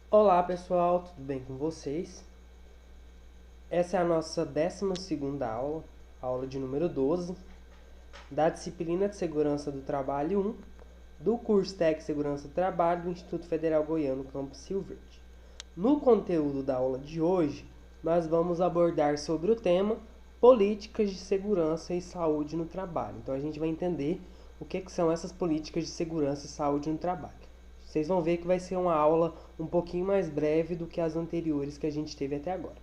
Olá pessoal, tudo bem com vocês? Essa é a nossa 12ª aula, aula de número 12, da disciplina de Segurança do Trabalho 1, do curso Técnico de Segurança do Trabalho do Instituto Federal Goiano, Campus Rio Verde. No conteúdo da aula de hoje, nós vamos abordar sobre o tema Políticas de Segurança e Saúde no Trabalho. Então a gente vai entender o que são essas políticas de segurança e saúde no trabalho. Vocês vão ver que vai ser uma aula um pouquinho mais breve do que as anteriores que a gente teve até agora.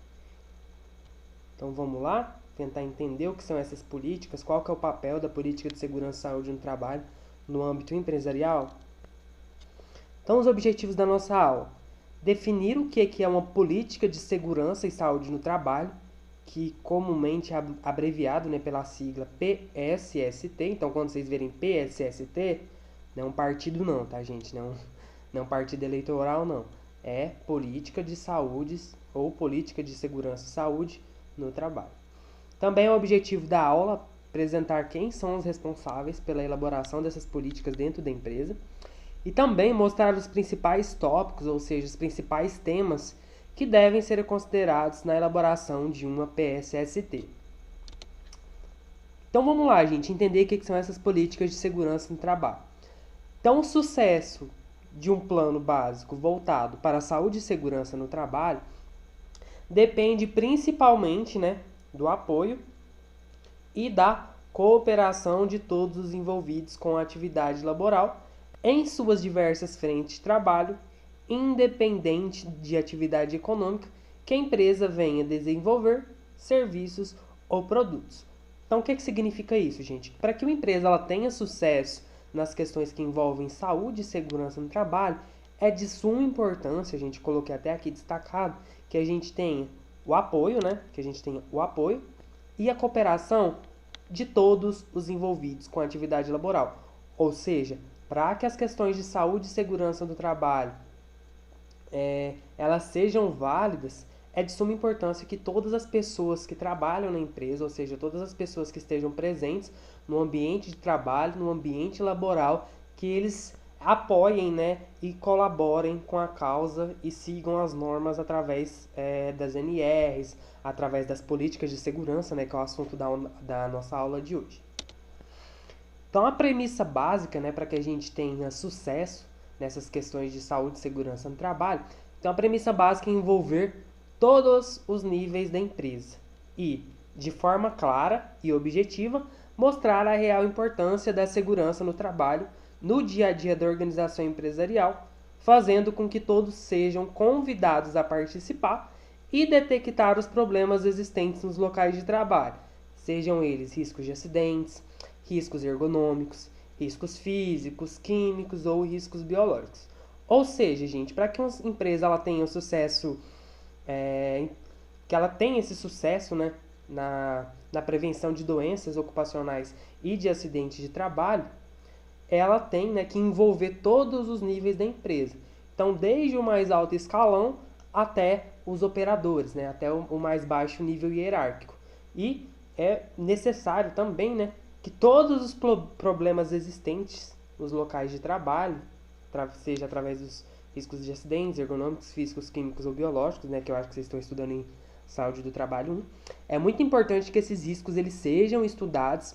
Então vamos lá, tentar entender o que são essas políticas, qual que é o papel da política de segurança e saúde no trabalho no âmbito empresarial. Então os objetivos da nossa aula: definir o que é uma política de segurança e saúde no trabalho, que comumente é abreviado, pela sigla PSST. Então quando vocês verem PSST, não é um partido não, tá gente? Não é um partido eleitoral não. É política de saúde ou política de segurança e saúde no trabalho. Também é o objetivo da aula apresentar quem são os responsáveis pela elaboração dessas políticas dentro da empresa e também mostrar os principais tópicos, ou seja, os principais temas que devem ser considerados na elaboração de uma PSST. Então vamos lá, gente, entender o que são essas políticas de segurança no trabalho. Então, o sucesso de um plano básico voltado para a saúde e segurança no trabalho depende principalmente, do apoio e da cooperação de todos os envolvidos com a atividade laboral em suas diversas frentes de trabalho, independente de atividade econômica que a empresa venha desenvolver, serviços ou produtos. Então, o que significa isso, gente? Para que uma empresa ela tenha sucesso nas questões que envolvem saúde e segurança no trabalho, é de suma importância, a gente coloquei até aqui destacado, que a gente tenha o apoio, e a cooperação de todos os envolvidos com a atividade laboral. Ou seja, para que as questões de saúde e segurança do trabalho elas sejam válidas, é de suma importância que todas as pessoas que trabalham na empresa, ou seja, todas as pessoas que estejam presentes no ambiente de trabalho, no ambiente laboral, que eles apoiem, e colaborem com a causa e sigam as normas através das NRs, através das políticas de segurança, que é o assunto da nossa aula de hoje. Então, a premissa básica, para que a gente tenha sucesso nessas questões de saúde e segurança no trabalho, então a premissa básica é envolver todos os níveis da empresa e, de forma clara e objetiva, mostrar a real importância da segurança no trabalho no dia a dia da organização empresarial, fazendo com que todos sejam convidados a participar e detectar os problemas existentes nos locais de trabalho, sejam eles riscos de acidentes, riscos ergonômicos, riscos físicos, químicos ou riscos biológicos. Ou seja, gente, para que uma empresa ela tenha sucesso, que ela tenha esse sucesso, na prevenção de doenças ocupacionais e de acidentes de trabalho, ela tem, que envolver todos os níveis da empresa. Então, desde o mais alto escalão até os operadores, até o mais baixo nível hierárquico. E é necessário também, que todos os problemas existentes nos locais de trabalho, seja através dos riscos de acidentes ergonômicos, físicos, químicos ou biológicos, que eu acho que vocês estão estudando em Saúde do Trabalho 1, é muito importante que esses riscos eles sejam estudados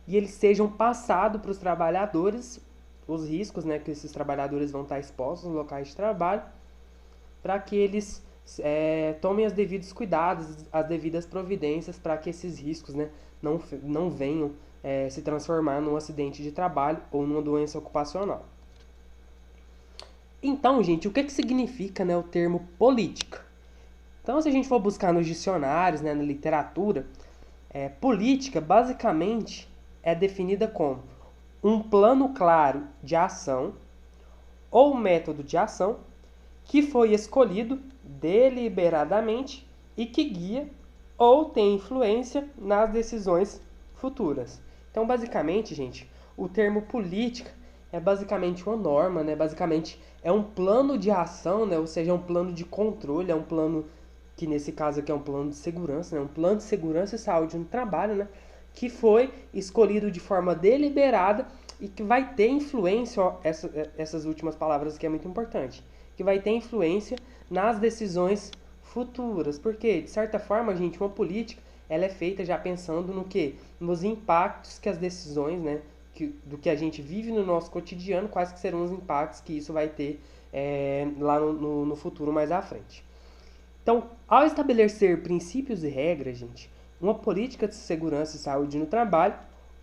e eles sejam passados para os trabalhadores, os riscos, que esses trabalhadores vão estar expostos nos locais de trabalho, para que eles tomem os devidos cuidados, as devidas providências para que esses riscos, não venham se transformar num acidente de trabalho ou numa doença ocupacional. Então, gente, o que significa o termo política? Então, se a gente for buscar nos dicionários, na literatura, política basicamente é definida como um plano claro de ação ou método de ação que foi escolhido deliberadamente e que guia ou tem influência nas decisões futuras. Então, basicamente, gente, o termo política é basicamente uma norma, basicamente é um plano de ação, ou seja, é um plano de controle, é um plano que nesse caso aqui é um plano de segurança, um plano de segurança e saúde no trabalho, que foi escolhido de forma deliberada e que vai ter influência, essas últimas palavras aqui é muito importante, que vai ter influência nas decisões futuras. Porque, de certa forma, gente, uma política ela é feita já pensando no quê? Nos impactos que as decisões, né, do que a gente vive no nosso cotidiano, quais que serão os impactos que isso vai ter lá no futuro mais à frente. Então, ao estabelecer princípios e regras, gente, uma política de segurança e saúde no trabalho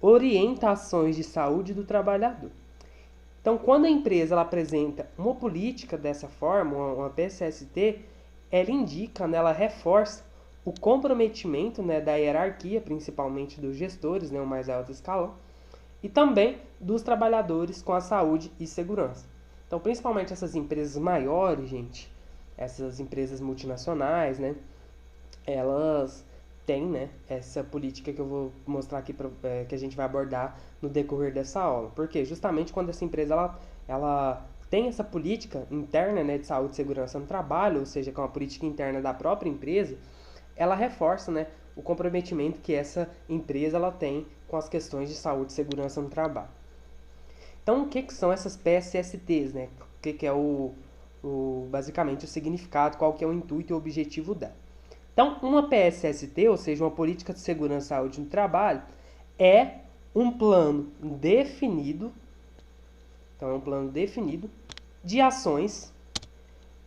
orienta ações de saúde do trabalhador. Então, quando a empresa ela apresenta uma política dessa forma, uma PSST, ela indica, né, ela reforça o comprometimento, né, da hierarquia, principalmente dos gestores, né, o mais alto escalão, e também dos trabalhadores com a saúde e segurança. Então, principalmente essas empresas maiores, gente, essas empresas multinacionais, né, elas têm, né, essa política que eu vou mostrar aqui, que a gente vai abordar no decorrer dessa aula. Porque justamente quando essa empresa ela tem essa política interna, né, de saúde e segurança no trabalho, ou seja, que é uma política interna da própria empresa, ela reforça, né, o comprometimento que essa empresa ela tem com as questões de saúde e segurança no trabalho. Então, o que são essas PSSTs, né? O que é basicamente o significado, qual que é o intuito e o objetivo dela. Então, uma PSST, ou seja, uma política de segurança e saúde no trabalho, é um plano definido, então é um plano definido de ações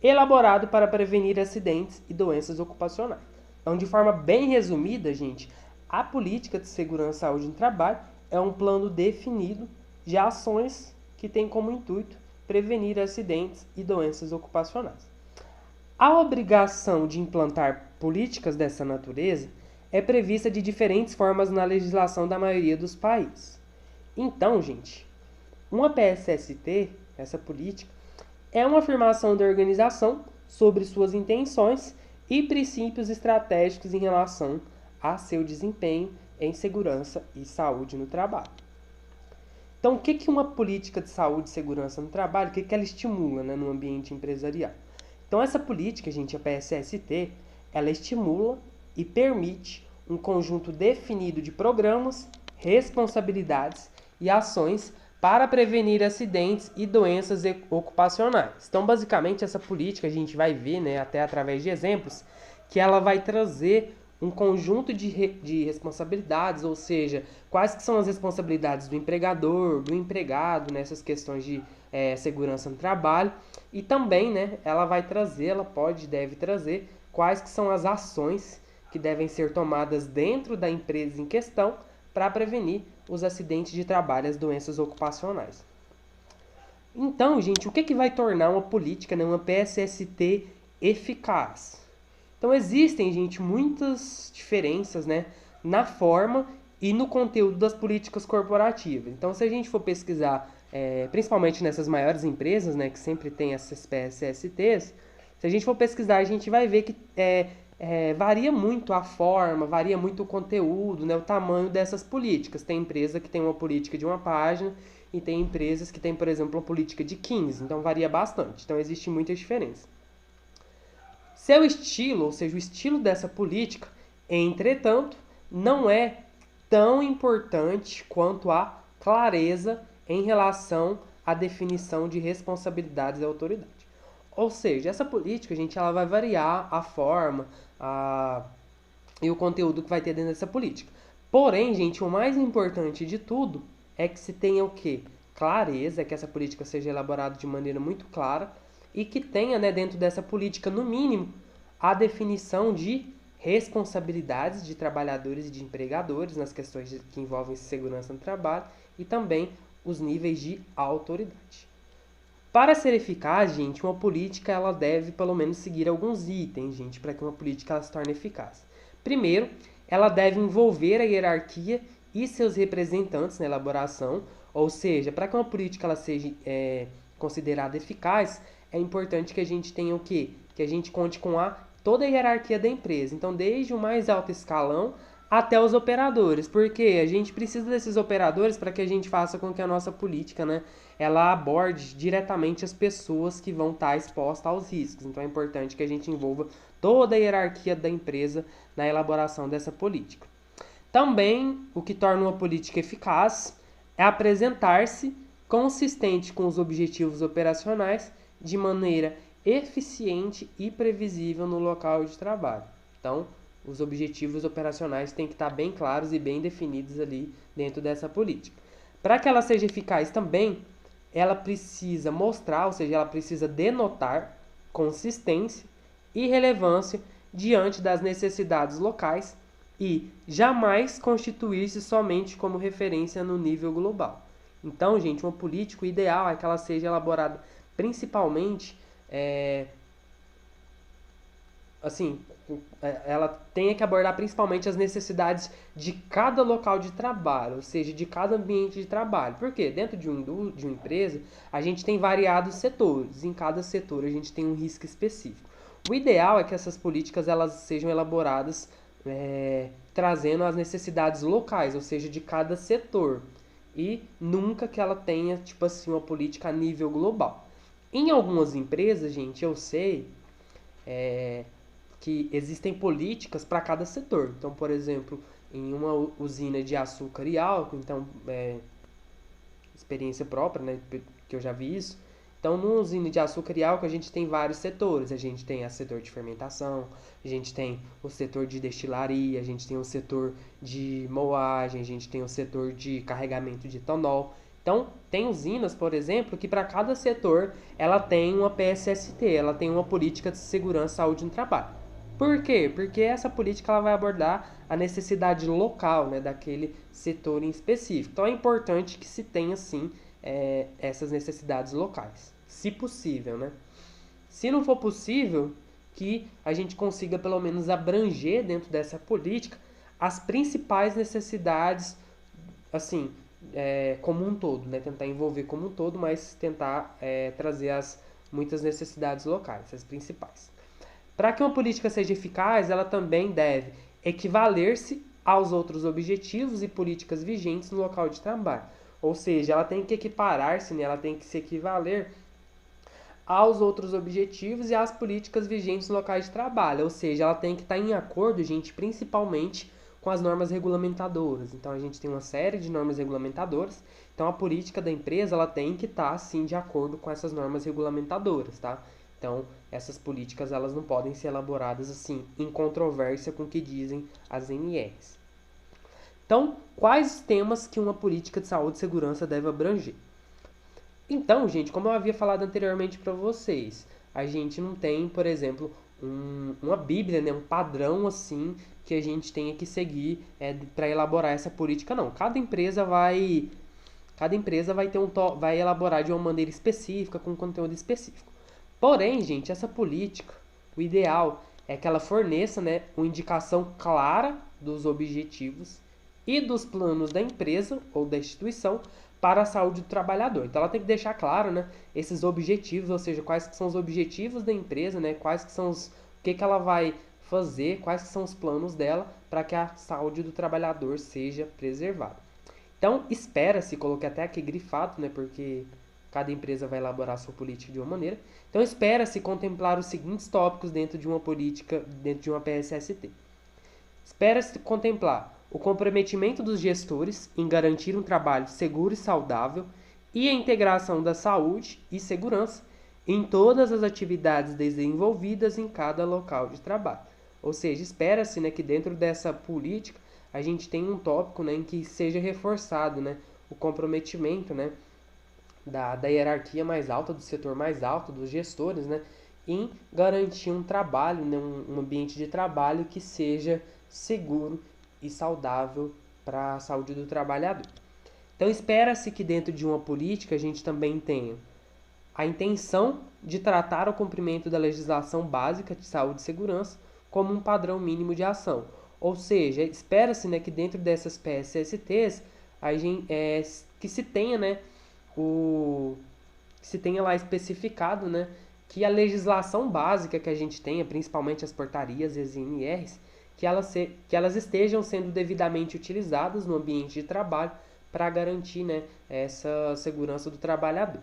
elaborado para prevenir acidentes e doenças ocupacionais. Então, de forma bem resumida, gente, a política de segurança e saúde no trabalho é um plano definido de ações que tem como intuito prevenir acidentes e doenças ocupacionais. A obrigação de implantar políticas dessa natureza é prevista de diferentes formas na legislação da maioria dos países. Então, gente, uma PSST, essa política, é uma afirmação da organização sobre suas intenções e princípios estratégicos em relação a seu desempenho em segurança e saúde no trabalho. Então, o que uma política de saúde e segurança no trabalho, o que ela estimula, né, no ambiente empresarial? Então, essa política, gente, a PSST, ela estimula e permite um conjunto definido de programas, responsabilidades e ações para prevenir acidentes e doenças ocupacionais. Então, basicamente, essa política a gente vai ver, né, até através de exemplos, que ela vai trazer um conjunto de responsabilidades, ou seja, quais que são as responsabilidades do empregador, do empregado nessas questões de segurança no trabalho, e também, né, ela deve trazer quais que são as ações que devem ser tomadas dentro da empresa em questão para prevenir os acidentes de trabalho e as doenças ocupacionais. Então, gente, o que vai tornar uma política, né, uma PSST eficaz? Então, existem, gente, muitas diferenças, né, na forma e no conteúdo das políticas corporativas. Então, se a gente for pesquisar, principalmente nessas maiores empresas, né, que sempre tem essas PSSTs, se a gente for pesquisar, a gente vai ver que varia muito a forma, varia muito o conteúdo, né, o tamanho dessas políticas. Tem empresa que tem uma política de uma página e tem empresas que tem, por exemplo, uma política de 15. Então, varia bastante. Então, existe muita diferença. Seu estilo, ou seja, o estilo dessa política, entretanto, não é tão importante quanto a clareza em relação à definição de responsabilidades da autoridade. Ou seja, essa política, gente, ela vai variar a forma e o conteúdo que vai ter dentro dessa política. Porém, gente, o mais importante de tudo é que se tenha o quê? Clareza, que essa política seja elaborada de maneira muito clara e que tenha, né, dentro dessa política, no mínimo, a definição de responsabilidades de trabalhadores e de empregadores nas questões que envolvem segurança no trabalho e também os níveis de autoridade. Para ser eficaz, gente, uma política ela deve pelo menos seguir alguns itens, gente, para que uma política ela se torne eficaz. Primeiro, ela deve envolver a hierarquia e seus representantes na elaboração, ou seja, para que uma política ela seja considerada eficaz, é importante que a gente tenha o quê? Que a gente conte com toda a hierarquia da empresa. Então, desde o mais alto escalão até os operadores, porque a gente precisa desses operadores para que a gente faça com que a nossa política, né, ela aborde diretamente as pessoas que vão estar expostas aos riscos. Então, é importante que a gente envolva toda a hierarquia da empresa na elaboração dessa política. Também, o que torna uma política eficaz é apresentar-se consistente com os objetivos operacionais de maneira eficiente e previsível no local de trabalho. Então, os objetivos operacionais têm que estar bem claros e bem definidos ali dentro dessa política. Para que ela seja eficaz também, ela precisa mostrar, ou seja, ela precisa denotar consistência e relevância diante das necessidades locais e jamais constituir-se somente como referência no nível global. Então, gente, uma política, o ideal é que ela seja elaborada principalmente, ela tenha que abordar principalmente as necessidades de cada local de trabalho, ou seja, de cada ambiente de trabalho. Por quê? Dentro de uma empresa, a gente tem variados setores. Em cada setor, a gente tem um risco específico. O ideal é que essas políticas elas sejam elaboradas trazendo as necessidades locais, ou seja, de cada setor. E nunca que ela tenha, tipo assim, uma política a nível global. Em algumas empresas, gente, eu sei que existem políticas para cada setor. Então, por exemplo, em uma usina de açúcar e álcool, então, experiência própria, né, que eu já vi isso. Então, numa usina de açúcar e álcool, a gente tem vários setores. A gente tem o setor de fermentação, a gente tem o setor de destilaria, a gente tem o setor de moagem, a gente tem o setor de carregamento de etanol. Então, tem usinas, por exemplo, que para cada setor ela tem uma PSST, ela tem uma política de segurança e saúde no trabalho. Por quê? Porque essa política ela vai abordar a necessidade local, né, daquele setor em específico. Então, é importante que se tenha, sim, essas necessidades locais, se possível, né? Se não for possível, que a gente consiga pelo menos abranger dentro dessa política as principais necessidades, assim, como um todo, né? Tentar envolver como um todo, mas tentar trazer muitas necessidades locais, as principais. Para que uma política seja eficaz, ela também deve equivaler-se aos outros objetivos e políticas vigentes no local de trabalho. Ou seja, ela tem que equiparar-se, né? Ela tem que se equivaler aos outros objetivos e às políticas vigentes no local de trabalho. Ou seja, ela tem que estar em acordo, gente, principalmente com as normas regulamentadoras. Então, a gente tem uma série de normas regulamentadoras. Então, a política da empresa ela tem que estar, sim, de acordo com essas normas regulamentadoras, tá? Então, essas políticas elas não podem ser elaboradas assim em controvérsia com o que dizem as NRs. Então, quais temas que uma política de saúde e segurança deve abranger? Então, gente, como eu havia falado anteriormente para vocês, a gente não tem, por exemplo, uma bíblia, né, um padrão assim que a gente tenha que seguir para elaborar essa política, não. Cada empresa vai ter vai elaborar de uma maneira específica, com um conteúdo específico. Porém, gente, essa política, o ideal é que ela forneça, né, uma indicação clara dos objetivos e dos planos da empresa ou da instituição para a saúde do trabalhador. Então, ela tem que deixar claro, né, esses objetivos, ou seja, quais que são os objetivos da empresa, né, quais que são o que ela vai fazer, quais que são os planos dela para que a saúde do trabalhador seja preservada. Então, espera-se, coloquei até aqui grifado, né, porque cada empresa vai elaborar a sua política de uma maneira. Então, espera-se contemplar os seguintes tópicos dentro de uma política, dentro de uma PSST. Espera-se contemplar o comprometimento dos gestores em garantir um trabalho seguro e saudável e a integração da saúde e segurança em todas as atividades desenvolvidas em cada local de trabalho. Ou seja, espera-se, né, que dentro dessa política a gente tenha um tópico, né, em que seja reforçado, né, o comprometimento, né, da hierarquia mais alta, do setor mais alto, dos gestores, né, em garantir um trabalho, né, um ambiente de trabalho que seja seguro e saudável para a saúde do trabalhador. Então, espera-se que dentro de uma política a gente também tenha a intenção de tratar o cumprimento da legislação básica de saúde e segurança como um padrão mínimo de ação. Ou seja, espera-se, né, que dentro dessas PSSTs que se tenha, né, que se tenha lá especificado, né, que a legislação básica que a gente tenha, principalmente as portarias e as INRs, que elas estejam sendo devidamente utilizadas no ambiente de trabalho para garantir, né, essa segurança do trabalhador.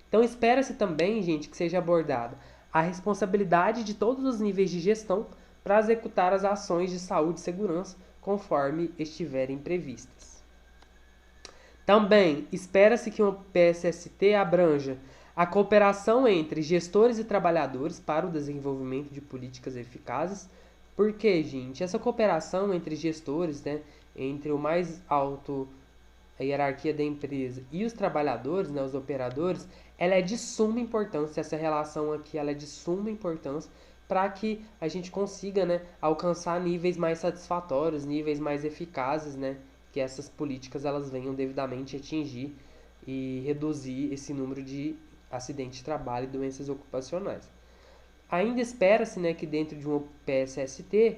Então, espera-se também, gente, que seja abordada a responsabilidade de todos os níveis de gestão para executar as ações de saúde e segurança conforme estiverem previstas. Também espera-se que uma PSST abranja A cooperação entre gestores e trabalhadores para o desenvolvimento de políticas eficazes. Por quê, gente? Essa cooperação entre gestores, né, entre o mais alto, a hierarquia da empresa, e os trabalhadores, né, os operadores, ela é de suma importância. Essa relação aqui ela é de suma importância para que a gente consiga, né, alcançar níveis mais satisfatórios, níveis mais eficazes, né, que essas políticas elas venham devidamente atingir e reduzir esse número de acidentes de trabalho e doenças ocupacionais. Ainda espera-se, né, que dentro de uma PSST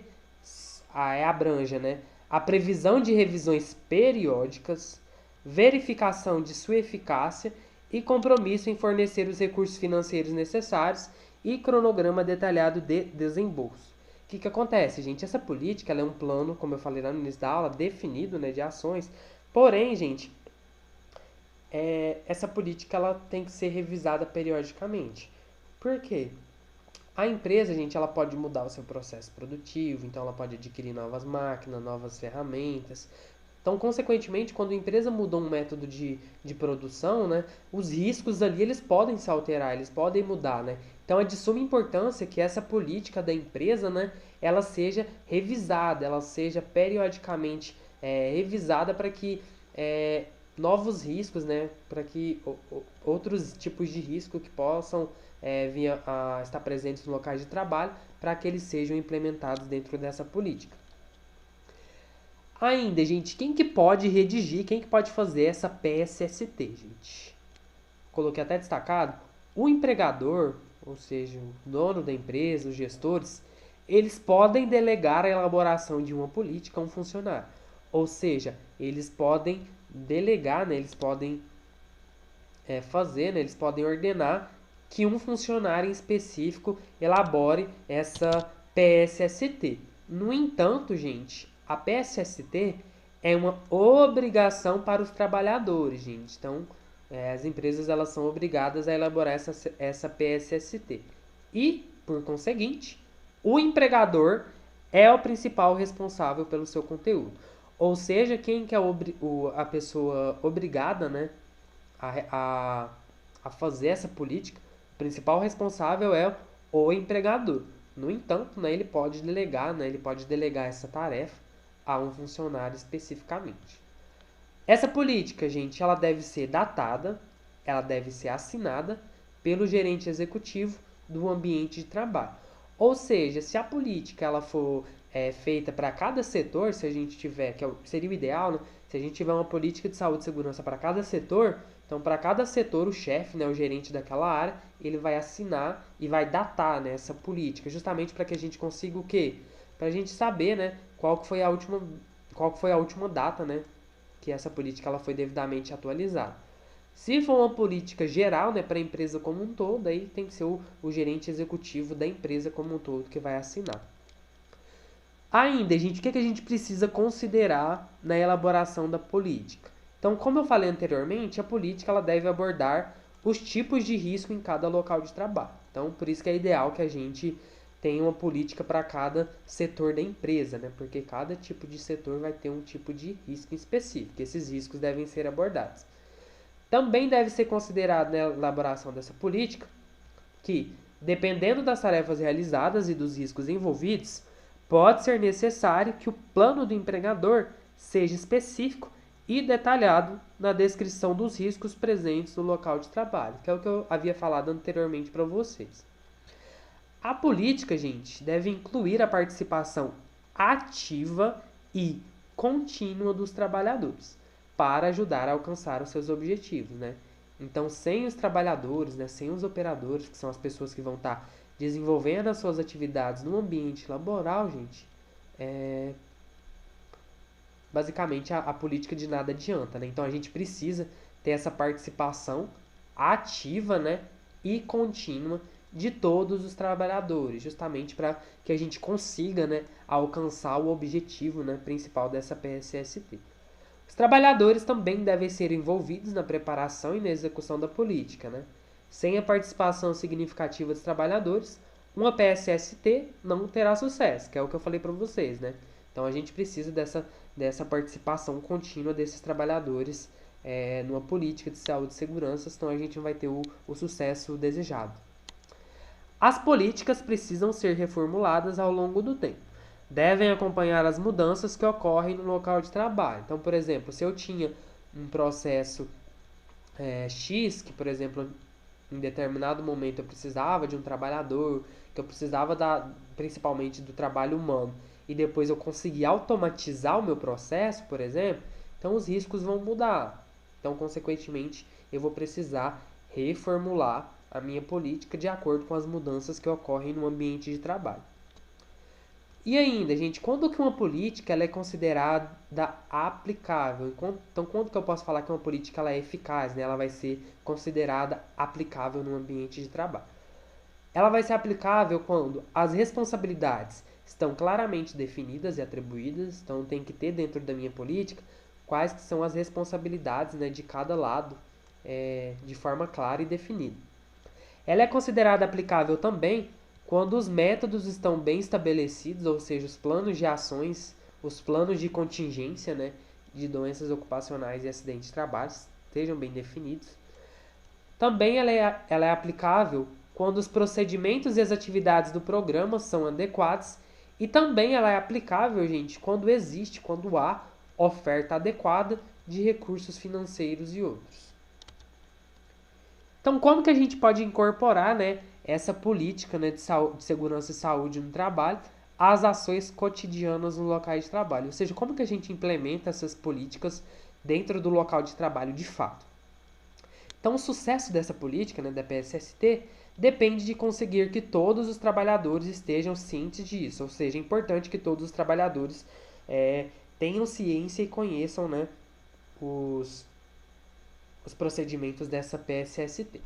abranja, né, a previsão de revisões periódicas, verificação de sua eficácia e compromisso em fornecer os recursos financeiros necessários e cronograma detalhado de desembolso. O que acontece, gente? Essa política ela é um plano, como eu falei lá no início da aula, definido, né, de ações. Porém, gente, essa política ela tem que ser revisada periodicamente. Por quê? A empresa, gente, ela pode mudar o seu processo produtivo, então ela pode adquirir novas máquinas, novas ferramentas. Então, consequentemente, quando a empresa muda um método de produção, né, os riscos ali eles podem se alterar, eles podem mudar, né? Então, é de suma importância que essa política da empresa, né, ela seja revisada, ela seja periodicamente revisada para que novos riscos, né, para que outros tipos de risco que possam vir a estar presentes nos locais de trabalho, para que eles sejam implementados dentro dessa política. Ainda, gente, quem que pode redigir, quem que pode fazer essa PSST, gente? Coloquei até destacado, o empregador, ou seja, o dono da empresa, os gestores, eles podem delegar a elaboração de uma política a um funcionário. Ou seja, eles podem delegar, né, eles podem fazer, né, eles podem ordenar que um funcionário em específico elabore essa PSST. No entanto, gente, a PSST é uma obrigação para os trabalhadores, gente. Então, as empresas elas são obrigadas a elaborar essa PSST. E, por conseguinte, o empregador é o principal responsável pelo seu conteúdo. Ou seja, quem que é a pessoa obrigada, né, a fazer essa política, o principal responsável é o empregador. No entanto, né, ele pode delegar essa tarefa a um funcionário especificamente. Essa política, gente, ela deve ser datada, ela deve ser assinada pelo gerente executivo do ambiente de trabalho. Ou seja, se a política ela for feita para cada setor, se a gente tiver, seria o ideal, né? Se a gente tiver uma política de saúde e segurança para cada setor, então para cada setor o chefe, né, o gerente daquela área, ele vai assinar e vai datar, né, essa política, justamente para que a gente consiga o quê? Para a gente saber, né, qual que foi a última data, né, que essa política ela foi devidamente atualizada. Se for uma política geral, né, para a empresa como um todo, aí tem que ser o gerente executivo da empresa como um todo que vai assinar. Ainda, gente, o que a gente precisa considerar na elaboração da política? Então, como eu falei anteriormente, a política ela deve abordar os tipos de risco em cada local de trabalho. Então, por isso que é ideal que a gente tenha uma política para cada setor da empresa, né? Porque cada tipo de setor vai ter um tipo de risco específico. Esses riscos devem ser abordados. Também deve ser considerado na elaboração dessa política que, dependendo das tarefas realizadas e dos riscos envolvidos, pode ser necessário que o plano do empregador seja específico e detalhado na descrição dos riscos presentes no local de trabalho, que é o que eu havia falado anteriormente para vocês. A política, gente, deve incluir a participação ativa e contínua dos trabalhadores para ajudar a alcançar os seus objetivos, né? Então, sem os trabalhadores, né, sem os operadores, que são as pessoas que vão estar desenvolvendo as suas atividades no ambiente laboral, gente, basicamente a política de nada adianta, né? Então, a gente precisa ter essa participação ativa, né, e contínua de todos os trabalhadores, justamente para que a gente consiga, né, alcançar o objetivo, né, principal dessa PSST. Os trabalhadores também devem ser envolvidos na preparação e na execução da política, né? Sem a participação significativa dos trabalhadores, uma PSST não terá sucesso, que é o que eu falei para vocês, né? Então a gente precisa dessa participação contínua desses trabalhadores numa política de saúde e segurança, senão a gente não vai ter o sucesso desejado. As políticas precisam ser reformuladas ao longo do tempo. Devem acompanhar as mudanças que ocorrem no local de trabalho. Então, por exemplo, se eu tinha um processo X, que, por exemplo, em determinado momento eu precisava de um trabalhador, que eu precisava principalmente do trabalho humano, e depois eu consegui automatizar o meu processo, por exemplo, então os riscos vão mudar. Então, consequentemente, eu vou precisar reformular a minha política de acordo com as mudanças que ocorrem no ambiente de trabalho. E ainda, gente, quando que uma política ela é considerada aplicável? Então, quando que eu posso falar que uma política ela é eficaz, né? Ela vai ser considerada aplicável no ambiente de trabalho? Ela vai ser aplicável quando as responsabilidades estão claramente definidas e atribuídas. Então, tem que ter dentro da minha política quais que são as responsabilidades, né, de cada lado de forma clara e definida. Ela é considerada aplicável também quando os métodos estão bem estabelecidos, ou seja, os planos de ações, os planos de contingência, né, de doenças ocupacionais e acidentes de trabalho estejam bem definidos. Também ela é aplicável quando os procedimentos e as atividades do programa são adequados. E também ela é aplicável, gente, quando há oferta adequada de recursos financeiros e outros. Então, como que a gente pode incorporar, né, essa política, né, de segurança e saúde no trabalho às ações cotidianas no local de trabalho? Ou seja, como que a gente implementa essas políticas dentro do local de trabalho de fato? Então, o sucesso dessa política, né, da PSST, depende de conseguir que todos os trabalhadores estejam cientes disso. Ou seja, é importante que todos os trabalhadores tenham ciência e conheçam, né, os procedimentos dessa PSST.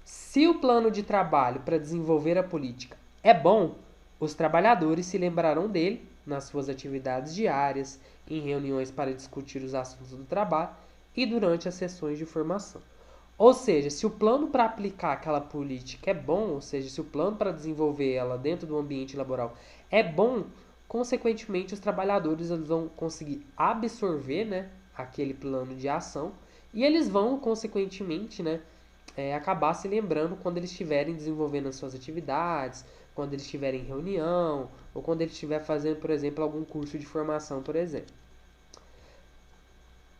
Se o plano de trabalho para desenvolver a política é bom, os trabalhadores se lembrarão dele nas suas atividades diárias, em reuniões para discutir os assuntos do trabalho e durante as sessões de formação. Ou seja, se o plano para aplicar aquela política é bom, ou seja, se o plano para desenvolver ela dentro do ambiente laboral é bom, consequentemente os trabalhadores eles vão conseguir absorver, né, aquele plano de ação e eles vão, consequentemente, né, acabar se lembrando quando eles estiverem desenvolvendo as suas atividades, quando eles estiverem em reunião, ou quando eles estiverem fazendo, por exemplo, algum curso de formação, por exemplo.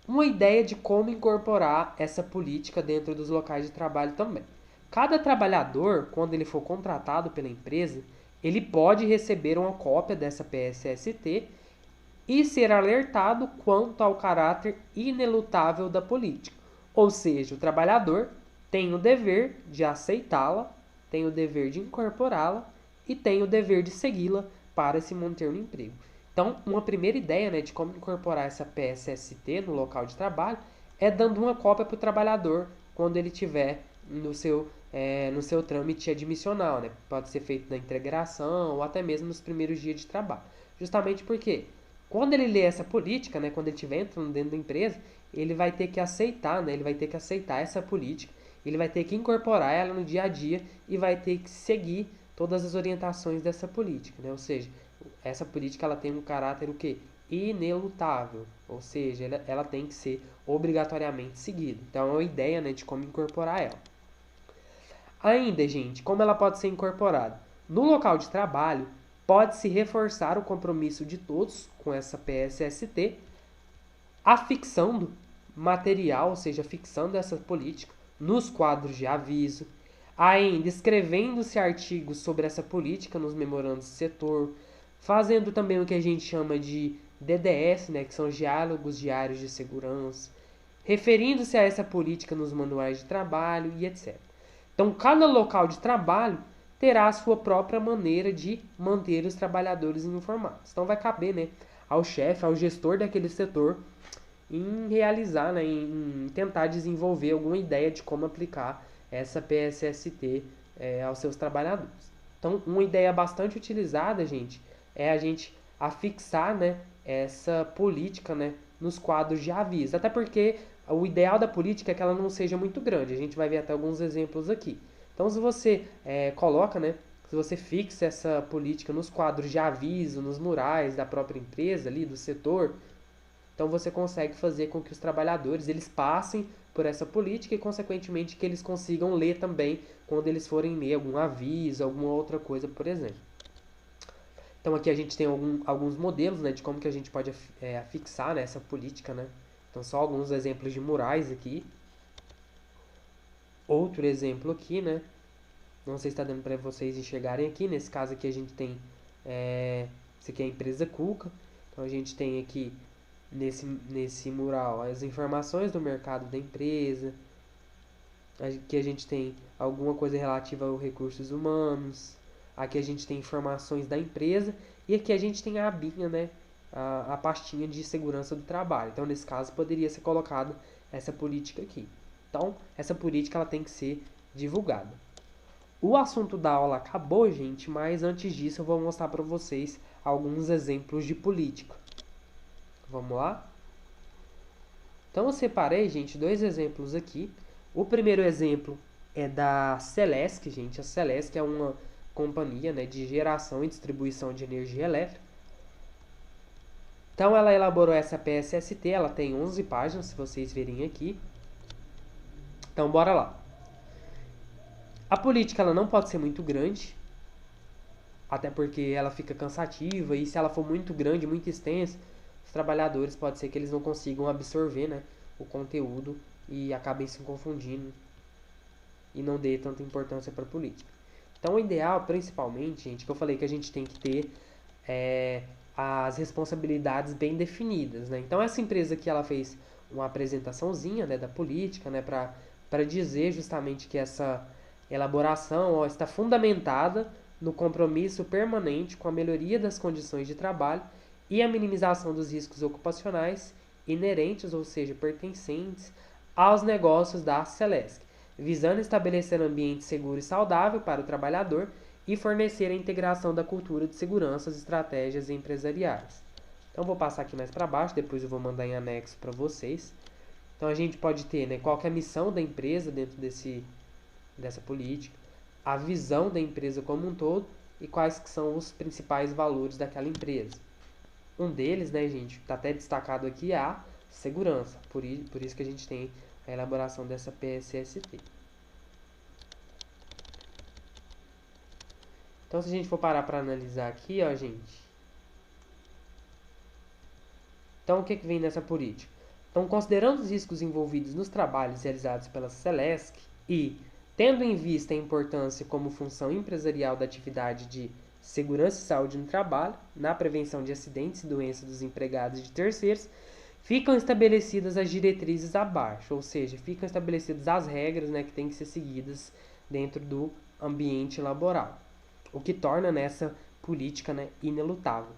Uma ideia de como incorporar essa política dentro dos locais de trabalho também. Cada trabalhador, quando ele for contratado pela empresa, ele pode receber uma cópia dessa PSST e ser alertado quanto ao caráter inelutável da política. Ou seja, o trabalhador tem o dever de aceitá-la, tem o dever de incorporá-la e tem o dever de segui-la para se manter no emprego. Então, uma primeira ideia, né, de como incorporar essa PSST no local de trabalho é dando uma cópia para o trabalhador quando ele tiver no seu trâmite admissional, né? Pode ser feito na integração ou até mesmo nos primeiros dias de trabalho. Justamente porque quando ele lê essa política, né, quando ele estiver entrando dentro da empresa, ele vai ter que aceitar, né, ele vai ter que aceitar essa política, ele vai ter que incorporar ela no dia a dia e vai ter que seguir todas as orientações dessa política, né? Ou seja, essa política ela tem um caráter o quê? Inelutável, ou seja, ela tem que ser obrigatoriamente seguida. Então é uma ideia, né, de como incorporar ela. Ainda, gente, como ela pode ser incorporada? No local de trabalho, pode-se reforçar o compromisso de todos com essa PSST, afixando material, ou seja, fixando essa política nos quadros de aviso, ainda escrevendo-se artigos sobre essa política nos memorandos de setor, fazendo também o que a gente chama de DDS, né, que são diálogos diários de segurança, referindo-se a essa política nos manuais de trabalho e etc. Então, cada local de trabalho terá a sua própria maneira de manter os trabalhadores informados. Então, vai caber, né, ao chefe, ao gestor daquele setor, em realizar, né, em tentar desenvolver alguma ideia de como aplicar essa PSST aos seus trabalhadores. Então, uma ideia bastante utilizada, gente, é a gente afixar, né, essa política, né, nos quadros de aviso. Até porque o ideal da política é que ela não seja muito grande. A gente vai ver até alguns exemplos aqui. Então, se você coloca, né, se você fixa essa política nos quadros de aviso, nos murais da própria empresa ali, do setor, Então você consegue fazer com que os trabalhadores eles passem por essa política e, consequentemente, que eles consigam ler também quando eles forem ler algum aviso, alguma outra coisa, por exemplo. Então aqui a gente tem alguns modelos, né, de como que a gente pode afixar, né, essa política, né. Então só alguns exemplos de murais aqui. Outro exemplo aqui, né, não sei se está dando para vocês enxergarem aqui. Nesse caso aqui a gente tem, isso aqui é a empresa Cuca. Então a gente tem aqui nesse mural as informações do mercado da empresa. Aqui a gente tem alguma coisa relativa aos recursos humanos. Aqui a gente tem informações da empresa. E aqui a gente tem a abinha, né, a pastinha de segurança do trabalho. Então nesse caso poderia ser colocado essa política aqui. Então essa política ela tem que ser divulgada. O assunto da aula acabou, gente, mas antes disso eu vou mostrar para vocês alguns exemplos de política. Vamos lá? Então eu separei, gente, dois exemplos aqui. O primeiro exemplo é da Celesc, gente. A Celesc é uma companhia, né, de geração e distribuição de energia elétrica. Então ela elaborou essa PSST, ela tem 11 páginas, se vocês verem aqui. Então bora lá. A política ela não pode ser muito grande, até porque ela fica cansativa, e se ela for muito grande, muito extensa, os trabalhadores pode ser que eles não consigam absorver, né, o conteúdo e acabem se confundindo e não dê tanta importância para a política. Então o ideal, principalmente, gente, que eu falei que a gente tem que ter as responsabilidades bem definidas, né? Então essa empresa aqui ela fez uma apresentaçãozinha, né, da política, né, para dizer justamente que essa elaboração está fundamentada no compromisso permanente com a melhoria das condições de trabalho e a minimização dos riscos ocupacionais inerentes, ou seja, pertencentes aos negócios da Celesc, visando estabelecer um ambiente seguro e saudável para o trabalhador e fornecer a integração da cultura de segurança às estratégias empresariais. Então, vou passar aqui mais para baixo, depois eu vou mandar em anexo para vocês. Então, a gente pode ter, né, qual que é a missão da empresa dentro dessa política, a visão da empresa como um todo e quais que são os principais valores daquela empresa. Um deles, né, gente, está até destacado aqui, é a segurança. Por isso que a gente tem a elaboração dessa PSST. Então, se a gente for parar para analisar aqui, ó, gente. Então, o que vem nessa política? Então, considerando os riscos envolvidos nos trabalhos realizados pela Celesc e tendo em vista a importância como função empresarial da atividade de segurança e saúde no trabalho, na prevenção de acidentes e doenças dos empregados e de terceiros, ficam estabelecidas as diretrizes abaixo, ou seja, ficam estabelecidas as regras, né, que têm que ser seguidas dentro do ambiente laboral, o que torna nessa política, né, inelutável.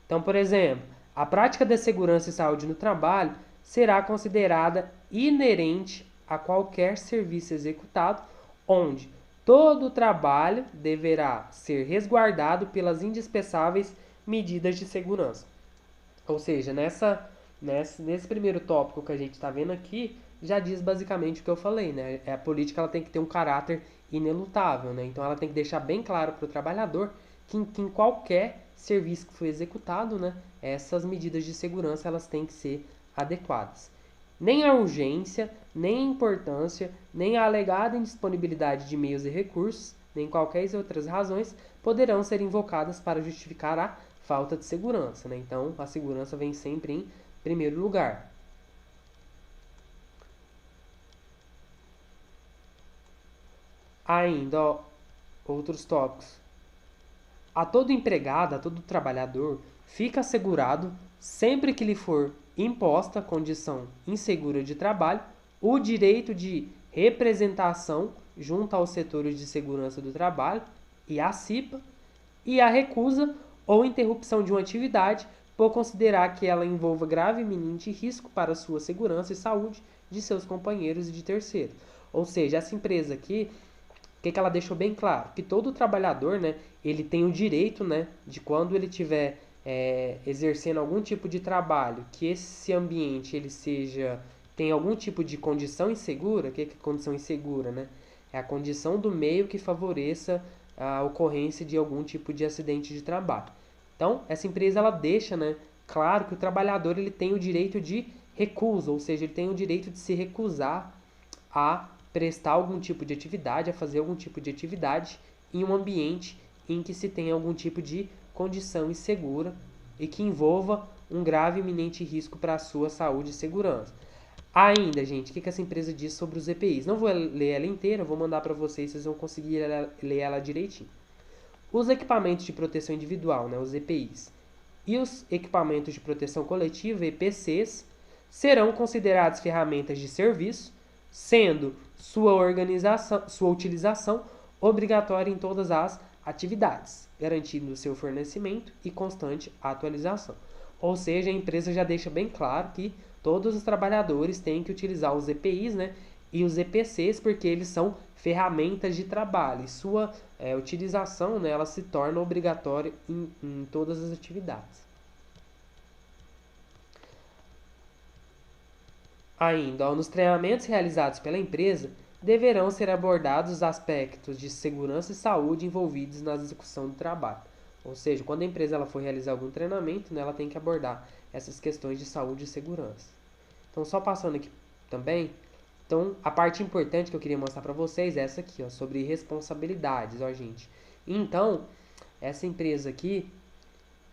Então, por exemplo, a prática da segurança e saúde no trabalho será considerada inerente a qualquer serviço executado, onde todo o trabalho deverá ser resguardado pelas indispensáveis medidas de segurança. Ou seja, nesse primeiro tópico que a gente está vendo aqui, já diz basicamente o que eu falei, né? A política ela tem que ter um caráter inelutável, né? Então ela tem que deixar bem claro para o trabalhador que em qualquer serviço que for executado, né, essas medidas de segurança elas têm que ser adequadas. Nem a urgência, nem a importância, nem a alegada indisponibilidade de meios e recursos, nem qualquer outras razões poderão ser invocadas para justificar a falta de segurança, né? Então, a segurança vem sempre em primeiro lugar. Ainda, ó, outros tópicos. A todo empregado, a todo trabalhador, fica assegurado, sempre que lhe for imposta condição insegura de trabalho, o direito de representação junto aos setores de segurança do trabalho e à CIPA, e a recusa ou interrupção de uma atividade por considerar que ela envolva grave e iminente risco para a sua segurança e saúde de seus companheiros e de terceiros. Ou seja, essa empresa aqui, o que ela deixou bem claro? Que todo trabalhador, né, ele tem o direito, né, de quando ele estiver exercendo algum tipo de trabalho, que esse ambiente ele tem algum tipo de condição insegura. O que é condição insegura, né? É a condição do meio que favoreça a ocorrência de algum tipo de acidente de trabalho. Então, essa empresa ela deixa, né, claro que o trabalhador ele tem o direito de recusa, ou seja, ele tem o direito de se recusar a prestar algum tipo de atividade, a fazer algum tipo de atividade em um ambiente em que se tem algum tipo de condição insegura e que envolva um grave e iminente risco para a sua saúde e segurança. Ainda, gente, o que essa empresa diz sobre os EPIs? Não vou ler ela inteira, vou mandar para vocês, vocês vão conseguir ler ela direitinho. Os equipamentos de proteção individual, né, os EPIs, e os equipamentos de proteção coletiva, EPCs, serão considerados ferramentas de serviço, sendo sua utilização obrigatória em todas as atividades, garantindo seu fornecimento e constante atualização. Ou seja, a empresa já deixa bem claro que todos os trabalhadores têm que utilizar os EPIs, né, e os EPCs, porque eles são ferramentas de trabalho e sua utilização, né, ela se torna obrigatória em todas as atividades. Ainda, nos treinamentos realizados pela empresa, deverão ser abordados os aspectos de segurança e saúde envolvidos na execução do trabalho. Ou seja, quando a empresa ela for realizar algum treinamento, né, ela tem que abordar essas questões de saúde e segurança. Então, só passando aqui também, então, a parte importante que eu queria mostrar para vocês é essa aqui, ó, sobre responsabilidades, ó, gente. Então, essa empresa aqui,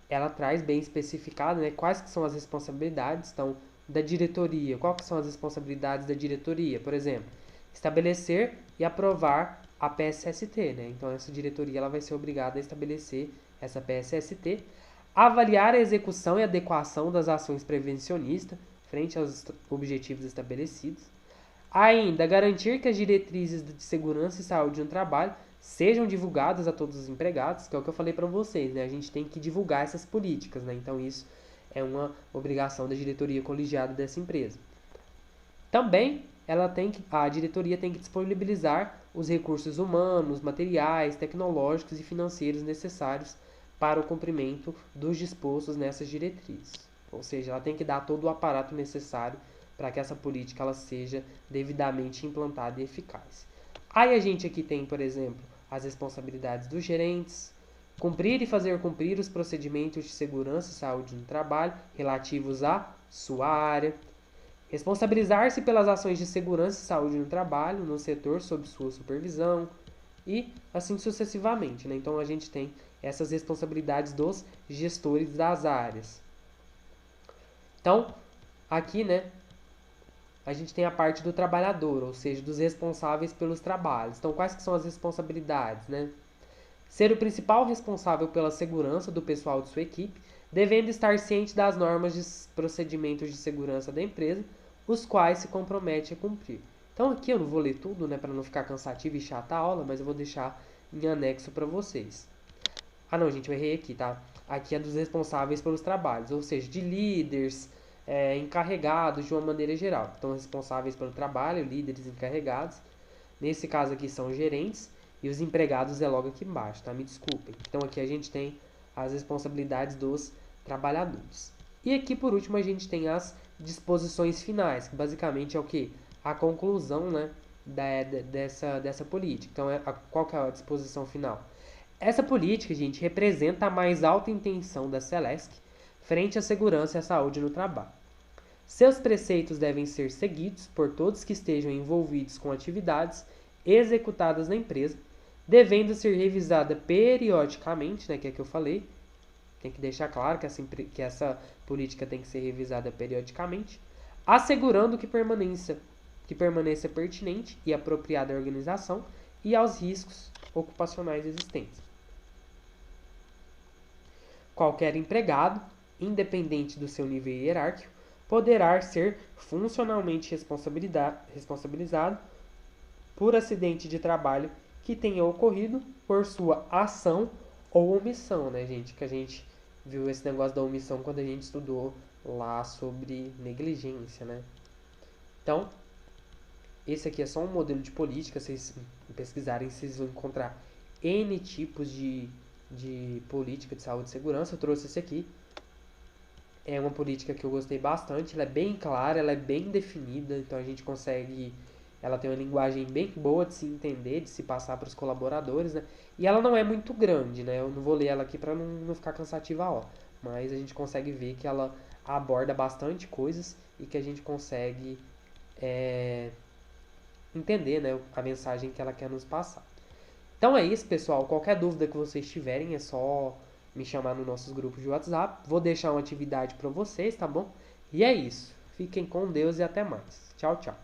ela traz bem especificado, né, quais que são as responsabilidades, então, da diretoria. Quais que são as responsabilidades da diretoria? Por exemplo, estabelecer e aprovar a PSST, né? Então, essa diretoria ela vai ser obrigada a estabelecer essa PSST, avaliar a execução e adequação das ações prevencionistas frente aos objetivos estabelecidos, ainda garantir que as diretrizes de segurança e saúde no trabalho sejam divulgadas a todos os empregados, que é o que eu falei para vocês, né? A gente tem que divulgar essas políticas, né? Então isso é uma obrigação da diretoria colegiada dessa empresa. Também a diretoria tem que disponibilizar os recursos humanos, materiais, tecnológicos e financeiros necessários para o cumprimento dos dispostos nessas diretrizes. Ou seja, ela tem que dar todo o aparato necessário para que essa política ela seja devidamente implantada e eficaz. Aí a gente aqui tem, por exemplo, as responsabilidades dos gerentes, cumprir e fazer cumprir os procedimentos de segurança e saúde no trabalho relativos à sua área, responsabilizar-se pelas ações de segurança e saúde no trabalho no setor sob sua supervisão e assim sucessivamente, né? Então a gente tem essas responsabilidades dos gestores das áreas. Então, aqui, né, a gente tem a parte do trabalhador, ou seja, dos responsáveis pelos trabalhos. Então, quais que são as responsabilidades, né? Ser o principal responsável pela segurança do pessoal de sua equipe, devendo estar ciente das normas de procedimentos de segurança da empresa, os quais se compromete a cumprir. Então, aqui eu não vou ler tudo, né, para não ficar cansativo e chata a aula, mas eu vou deixar em anexo para vocês. Ah, não, gente, eu errei aqui, tá? Aqui é dos responsáveis pelos trabalhos, ou seja, de líderes, encarregados de uma maneira geral. Então, responsáveis pelo trabalho, líderes encarregados. Nesse caso aqui são gerentes e os empregados é logo aqui embaixo, tá? Me desculpem. Então, aqui a gente tem as responsabilidades dos trabalhadores. E aqui, por último, a gente tem as disposições finais, que basicamente é o quê? A conclusão, né, dessa política. Então, qual que é a disposição final? Essa política, gente, representa a mais alta intenção da Celesc frente à segurança e à saúde no trabalho. Seus preceitos devem ser seguidos por todos que estejam envolvidos com atividades executadas na empresa, devendo ser revisada periodicamente, né, que é que eu falei. Tem que deixar claro que essa política tem que ser revisada periodicamente, assegurando que permaneça pertinente e apropriada à organização e aos riscos ocupacionais existentes. Qualquer empregado, independente do seu nível hierárquico, poderá ser funcionalmente responsabilizado por acidente de trabalho que tenha ocorrido por sua ação ou omissão, né, gente? Que a gente viu esse negócio da omissão quando a gente estudou lá sobre negligência, né? Então, esse aqui é só um modelo de política. Se vocês pesquisarem, vocês vão encontrar N tipos de política de saúde e segurança. Eu trouxe esse aqui. É uma política que eu gostei bastante. Ela é bem clara, ela é bem definida. Então, a gente consegue Ela tem uma linguagem bem boa de se entender, de se passar para os colaboradores, né? E ela não é muito grande, né? Eu não vou ler ela aqui para não ficar cansativa, ó. Mas a gente consegue ver que ela aborda bastante coisas e que a gente consegue é, entender, né, a mensagem que ela quer nos passar. Então é isso, pessoal. Qualquer dúvida que vocês tiverem é só me chamar nos nossos grupos de WhatsApp. Vou deixar uma atividade para vocês, tá bom? E é isso. Fiquem com Deus e até mais. Tchau, tchau.